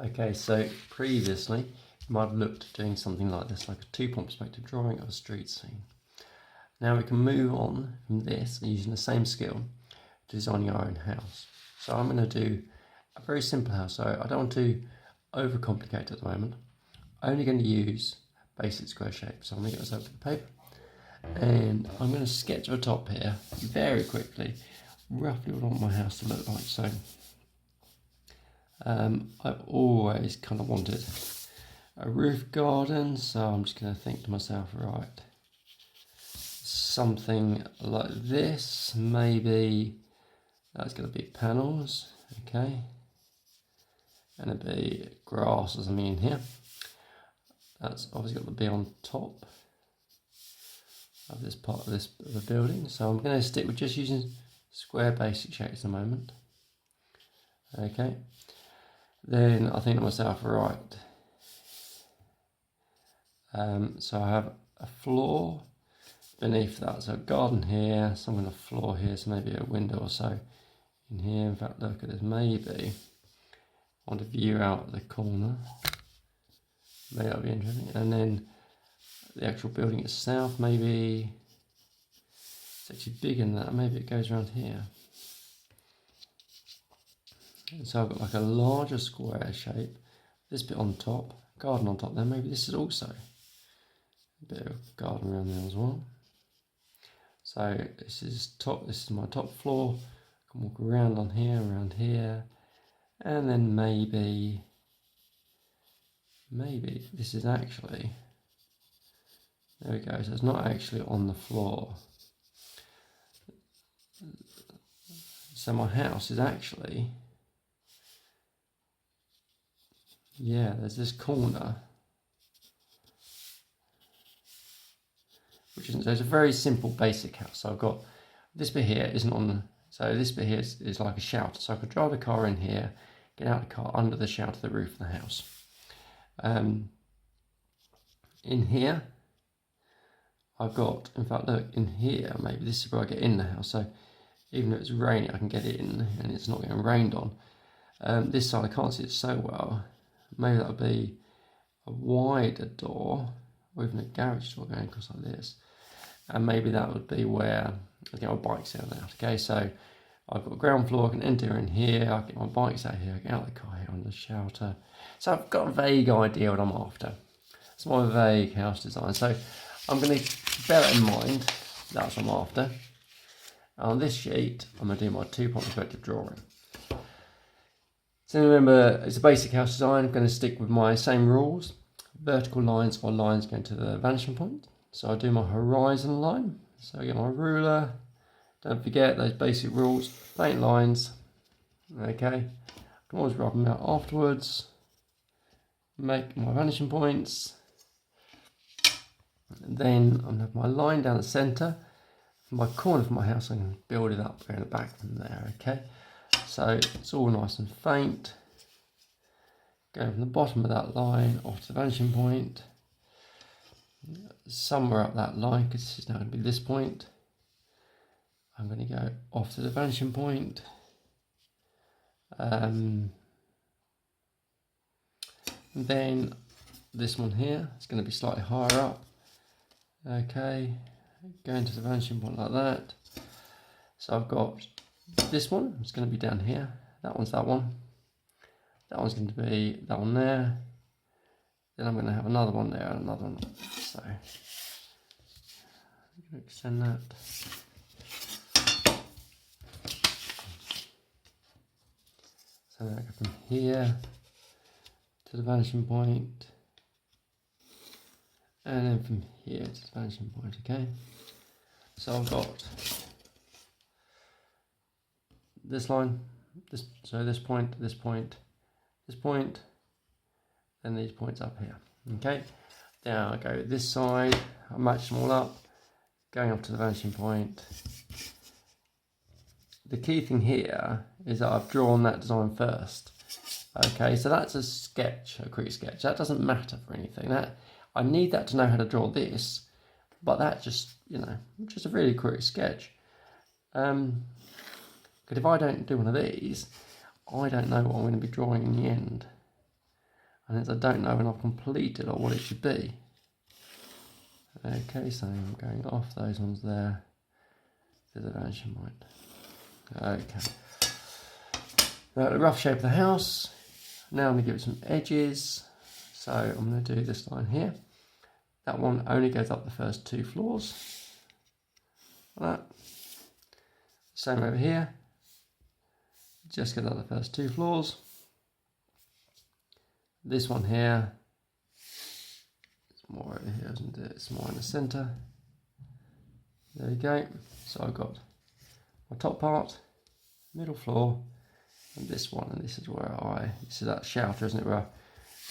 Okay, so previously you might have looked at doing something like this, like a two-point perspective drawing of a street scene. Now we can move on from this using the same skill to designing our own house. So I'm going to do a very simple house, so I don't want to overcomplicate it at the moment. I'm only going to use basic square shapes. So I'm going to get this over the paper and I'm going to sketch the top here very quickly, roughly what I want my house to look like. So I've always kind of wanted a roof garden, so I'm just going to think to myself, right, something like this, maybe that's going to be panels, okay, and it'll be grass or something in here. That's obviously got to be on top of this part of the building, so I'm going to stick with just using square basic shapes at the moment. Okay, then I think to myself, right, so I have a floor beneath that, so a garden here, some kind of floor here, so maybe a window or so in here. In fact, look at this, maybe I want to view out the corner, maybe that'll be interesting. And then the actual building itself, maybe it's actually bigger than that, maybe it goes around here. And so I've got like a larger square shape, this bit on top, garden on top there, maybe this is also a bit of garden around there as well. So this is my top floor. I can walk around around here, and then maybe this is actually, there we go, so it's not actually on the floor. So my house is actually, yeah, there's this corner, which isn't, so it's a very simple basic house. So I've got this bit here isn't on, so this bit here is like a shelter. So I could drive the car in here, get out the car under the shelter of the roof of the house. In here, I've got, in fact, look, in here, maybe this is where I get in the house. So even if it's raining, I can get in and it's not getting rained on. This side, I can't see it so well. Maybe that would be a wider door, or even a garage door going across like this. And maybe that would be where I get my bikes out. Okay, so I've got a ground floor, I can enter in here, I get my bikes out here, I get out of the car here on the shelter. So I've got a vague idea what I'm after. It's my vague house design. So I'm going to bear that in mind, that's what I'm after. On this sheet, I'm going to do my two-point perspective drawing. So remember, it's a basic house design. I'm going to stick with my same rules. Vertical lines or lines going to the vanishing point. So I do my horizon line. So I get my ruler. Don't forget those basic rules. Paint lines. Okay. I can always rub them out afterwards. Make my vanishing points. And then I'm going to have my line down the centre. My corner of my house, I'm going to build it up in the back from there. Okay. So it's all nice and faint. Going from the bottom of that line off to the vanishing point. Somewhere up that line, because this is now going to be this point. I'm going to go off to the vanishing point. Then this one here is going to be slightly higher up. Okay, going to the vanishing point like that. So I've got this one, it's going to be down here. That one's that one. That one's going to be that one there. Then I'm going to have another one there and another one. So I'm going to extend that. So I go from here to the vanishing point, and then from here to the vanishing point. Okay. So I've got this line, this point, this point, this point, and these points up here. Okay, now I go this side, I match them all up, going up to the vanishing point. The key thing here is that I've drawn that design first. Okay, so that's a sketch, a quick sketch. That doesn't matter for anything. That I need that to know how to draw this, but that just, just a really quick sketch. Because if I don't do one of these, I don't know what I'm going to be drawing in the end. and hence I don't know when I've completed or what it should be. Okay, so I'm going off those ones there to the vanishing point. Okay. Now the rough shape of the house. Now I'm going to give it some edges. So I'm going to do this line here. That one only goes up the first 2 floors. Like that. Same over here. Just goes up the first 2 floors. This one here. It's more over here, isn't it? It's more in the centre. There we go. So I've got my top part, middle floor, and this one. And this is where this is that shelter, isn't it? Where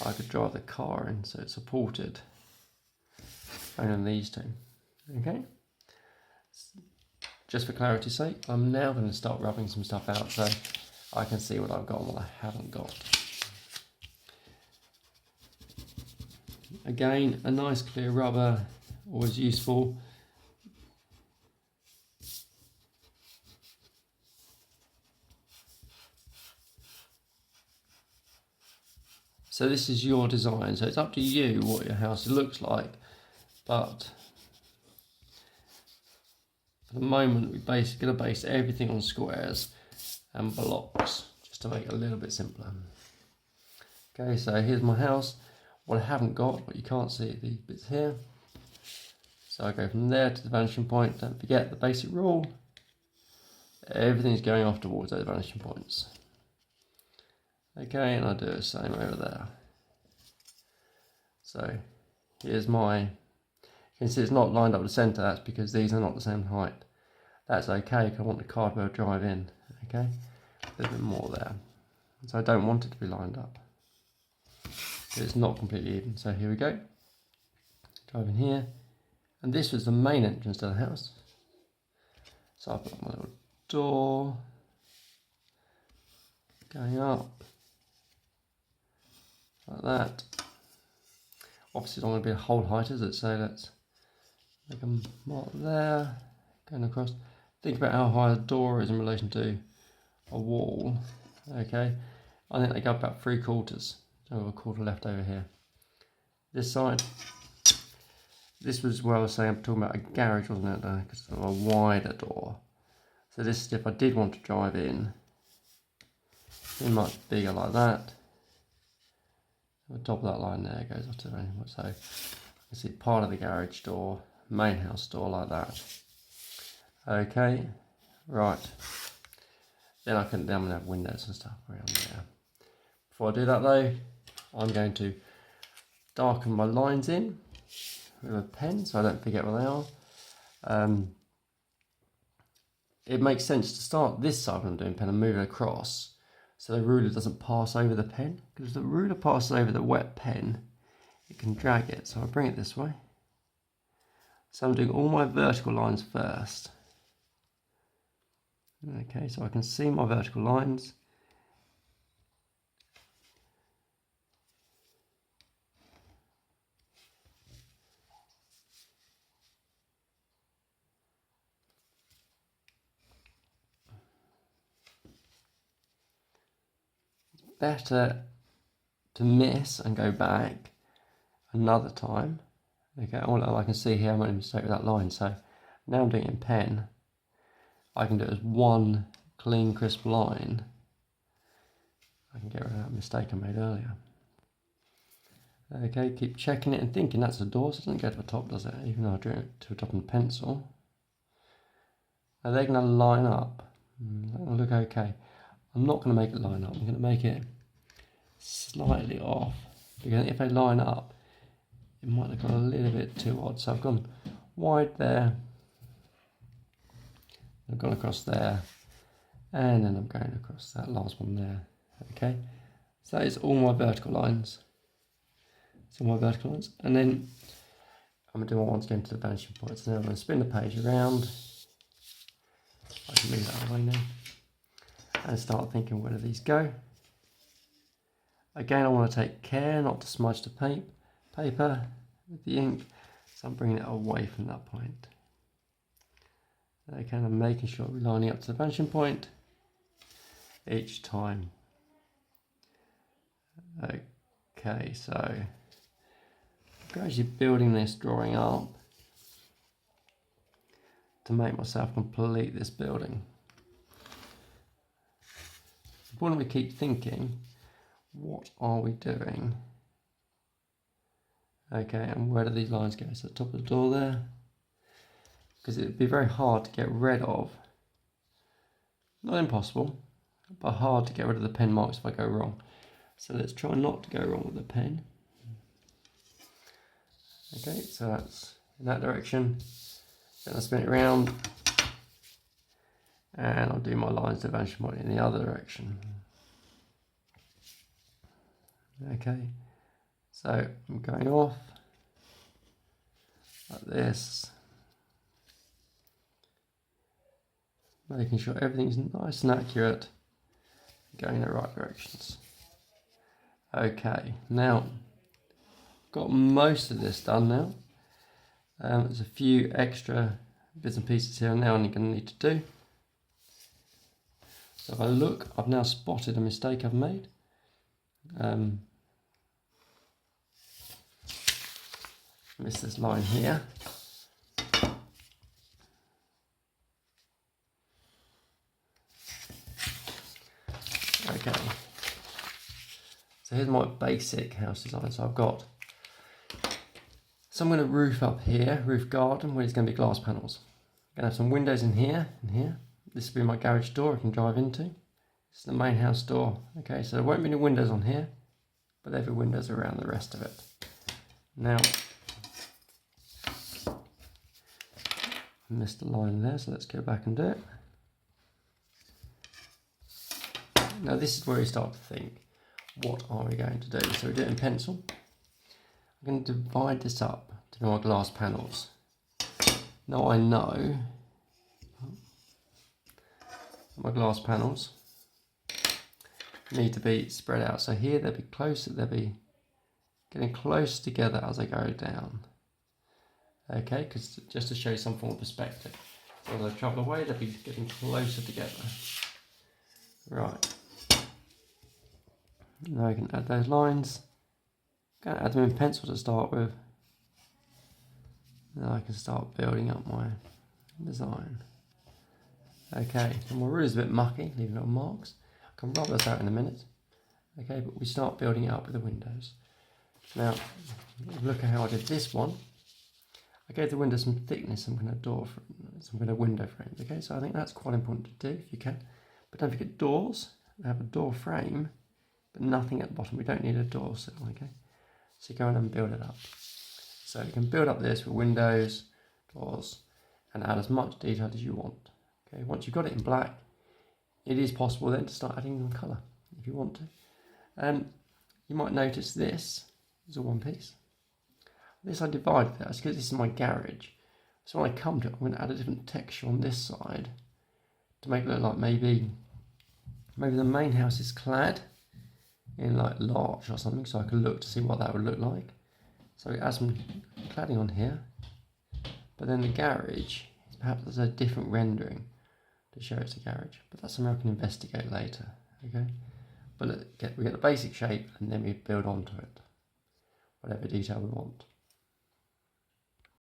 I could drive the car in, so it's supported only on these 2. Okay. Just for clarity's sake, I'm now going to start rubbing some stuff out so I can see what I've got and what I haven't got. Again, a nice clear rubber, always useful. So this is your design, so it's up to you what your house looks like, but for the moment we're basically going to base everything on squares and blocks, just to make it a little bit simpler. Okay, so here's my house. What I haven't got, what you can't see, these bits here. So I go from there to the vanishing point. Don't forget the basic rule. Everything's going off towards those vanishing points. Okay, and I do the same over there. So here's my, you can see it's not lined up the centre. That's because these are not the same height. That's okay because I want the cardboard drive in. Okay, a little bit more there. So I don't want it to be lined up. It's not completely even. So here we go. Drive in here. And this was the main entrance to the house. So I've got my little door going up like that. Obviously it's not going to be a whole height, is it? So let's make a mark there, going across. Think about how high the door is in relation to a wall. Okay, I think they go about 3/4. So a quarter left over here. This side, this was where I was saying I'm talking about a garage, wasn't it? Because it's a wider door. So this is if I did want to drive in, be much bigger like that. The top of that line there goes up to the main. So I can see part of the garage door, main house door like that. Okay, right. Then I'm going to have windows and stuff around there. Before I do that though, I'm going to darken my lines in with a pen so I don't forget what they are. It makes sense to start this side when I'm doing pen and move it across so the ruler doesn't pass over the pen, because if the ruler passes over the wet pen it can drag it. So I'll bring it this way. So I'm doing all my vertical lines first. Okay, so I can see my vertical lines. Better to miss and go back another time. Okay, all I can see here, I made a mistake with that line. So now I'm doing it in pen. I can do it as one clean, crisp line. I can get rid of that mistake I made earlier. Okay, keep checking it and thinking that's the door, so it doesn't go to the top, does it? Even though I drew it to the top in pencil. Are they going to line up? That'll look okay. I'm not going to make it line up. I'm going to make it slightly off, because if they line up it might look a little bit too odd. So I've gone wide there, I've gone across there, and then I'm going across that last one there. Okay, so that is all my vertical lines. So my vertical lines, and then I'm going to do my once again to the vanishing point. So now I'm going to spin the page around. I can move that out of the way now and start thinking, where do these go? Again, I want to take care not to smudge the paper with the ink, so I'm bringing it away from that point. Okay, I'm making sure we're lining up to the vanishing point each time. Okay, so I'm gradually building this drawing up to make myself complete this building. It's important we keep thinking, what are we doing? Okay, and where do these lines go? So the top of the door there, because it would be very hard to get rid of, not impossible, but hard to get rid of the pen marks if I go wrong. So let's try not to go wrong with the pen. Okay, so that's in that direction. Then I'll spin it around, and I'll do my lines to vanishing point in the other direction. Okay, so I'm going off like this, making sure everything's nice and accurate, going in the right directions. Okay, now got most of this done now. There's a few extra bits and pieces here and now I'm going to need to do. So if I look, I've now spotted a mistake I've made. Missed this line here. Okay. So here's my basic house design. So I've got some kind of roof up here, roof garden, where it's going to be glass panels. I'm going to have some windows in here and here. This will be my garage door I can drive into. This is the main house door. Okay, so there won't be any windows on here, but there'll be windows around the rest of it. Now, I missed a line there, so let's go back and do it. Now this is where you start to think, what are we going to do? So we do it in pencil. I'm going to divide this up to my glass panels. Now I know my glass panels need to be spread out. So here they'll be closer, they'll be getting close together as I go down. Okay, because just to show you some form of perspective. So as I travel away, they'll be getting closer together. Right. Now I can add those lines. I'm going to add them in pencil to start with. Now I can start building up my design. Okay, so my ruler is a bit mucky, leaving little marks. I can rub this out in a minute. Okay, but we start building it up with the windows. Now, look at how I did this one. I gave the window some thickness, some kind of some kind of window frames. Okay, so I think that's quite important to do if you can. But don't forget doors. They have a door frame, but nothing at the bottom. We don't need a door sill. Okay, so go in and build it up. So you can build up this with windows, doors, and add as much detail as you want. Okay, once you've got it in black, it is possible then to start adding some colour if you want to. You might notice this is a one piece. This I divided that because this is my garage. So when I come to it, I'm going to add a different texture on this side to make it look like maybe the main house is clad in like larch or something, so I can look to see what that would look like. So we add some cladding on here, but then the garage, perhaps there's a different rendering to show it's a garage, but that's something I can investigate later. Okay, but we get the basic shape and then we build onto it, whatever detail we want.